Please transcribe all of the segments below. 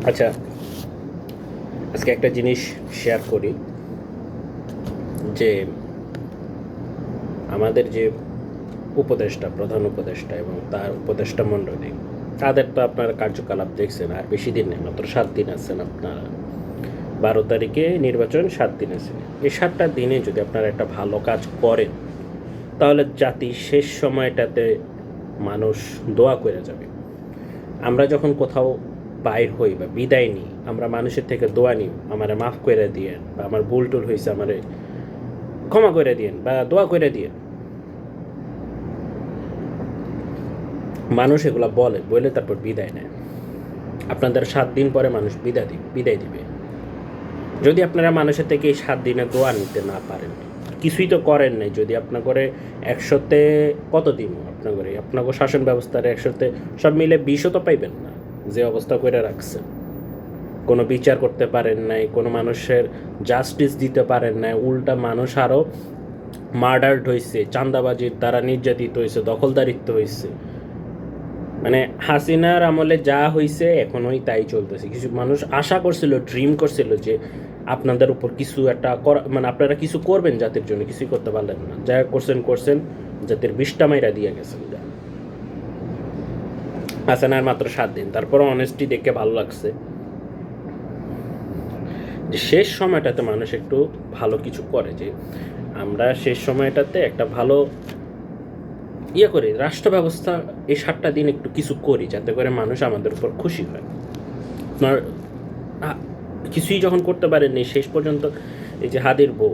আচ্ছা, আজকে একটা জিনিস শেয়ার করি যে আমাদের যে উপদেষ্টা, প্রধান উপদেষ্টা এবং তার উপদেষ্টা মণ্ডলী, তাদের তো আপনারা কার্যকলাপ দেখছেন। আর বেশি দিন নেই, মাত্র 7 দিন আছেন আপনারা। 12 তারিখে নির্বাচন, 7 দিন আছে। এই 7টা দিনে যদি আপনারা একটা ভালো কাজ করেন, তাহলে জাতি শেষ সময়টাতে মানুষ দোয়া করে যাবে। আমরা যখন কোথাও বাইর হই বা বিদায় নিই, আমরা মানুষের থেকে দোয়া নিই, আমারে মাফ করে দিয়েন, বা আমার ভুল টুল হয়েছে আমারে ক্ষমা করে দিয়েন বা দোয়া করে দিয়েন। মানুষ এগুলো বলে তারপর বিদায় নেয়। আপনাদের 7 দিন পরে মানুষ বিদায় দিবে। যদি আপনারা মানুষের থেকে এই 7 দিনে দোয়া নিতে না পারেন, কিছুই তো করেন নাই। যদি আপনার করে 100তে কত দিন আপনাকে শাসন ব্যবস্থার 100তে সব মিলে 20ও তো পাইবেন না, যে অবস্থা করে রাখছে। কোনো বিচার করতে পারেন নাই, কোনো মানুষের জাস্টিস দিতে পারেন নাই, উল্টা মানুষ আরও মার্ডার্ড হয়েছে, চাঁদাবাজির দ্বারা নির্যাতিত হয়েছে, দখলদারিত্ব হয়েছে। মানে হাসিনার আমলে যা হয়েছে এখনোই তাই চলতেছে। কিছু মানুষ আশা করছিল, ড্রিম করছিল যে আপনাদের উপর কিছু একটা মানে আপনারা কিছু করবেন জাতির জন্য, কিছুই করতে পারলেন না। যা করছেন জাতির 20টা মাইরা দিয়ে গেছেন। হাসিনার মাত্র 7 দিন, তারপরও অনেস্টি দেখে ভালো লাগছে যে শেষ সময়টাতে মানুষ একটু ভালো কিছু করে, যে আমরা শেষ সময়টাতে একটা ভালো করি, রাষ্ট্র ব্যবস্থা এই 7টা দিন একটু কিছু করি, যাতে করে মানুষ আমাদের উপর খুশি হয়। আপনার কিছুই যখন করতে পারেননি শেষ পর্যন্ত, এই যে হাদির বউ,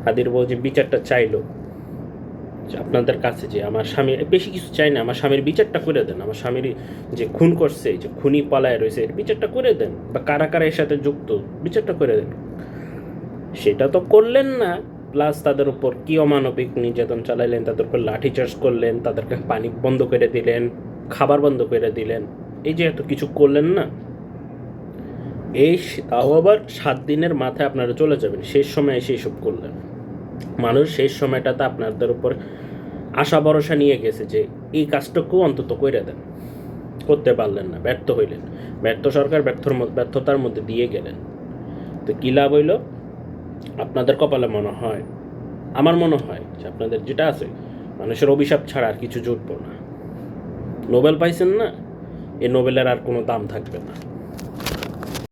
হাদির বউ যে বিচারটা চাইলো আপনাদের কাছে, যে আমার স্বামী, বেশি কিছু চাই না, আমার স্বামীর বিচারটা করে দেন, আমার স্বামীর যে খুন করছে, যে খুনি পালায় রয়েছে, এর বিচারটা করে দেন, বা কারা কারা এর সাথে যুক্ত, বিচারটা করে দেন। সেটা তো করলেন না। প্লাস তাদের উপর কি অমানবিক নির্যাতন চালাইলেন, তাদের উপর লাঠিচার্জ করলেন, তাদেরকে পানি বন্ধ করে দিলেন, খাবার বন্ধ করে দিলেন। এই যে এত কিছু করলেন না, তাও আবার 7 দিনের মাথায় আপনারা চলে যাবেন, শেষ সময় এসে এইসব করলেন। মানুষ শেষ সময়টাতে আপনাদের উপর আশা ভরসা নিয়ে গেছে যে এই কাজটুকু অন্তত করে দেন, করতে পারলেন না, ব্যর্থ হইলেন। ব্যর্থ সরকার ব্যর্থতার মধ্যে দিয়ে গেলেন। তো কী লাভ হইল? আপনাদের কপালে আমার মনে হয় যে আপনাদের যেটা আছে, মানুষের অভিশাপ ছাড়া আর কিছু জুটব না। নোবেল পাইছেন না, এই নোবেলের আর কোনো দাম থাকবে না।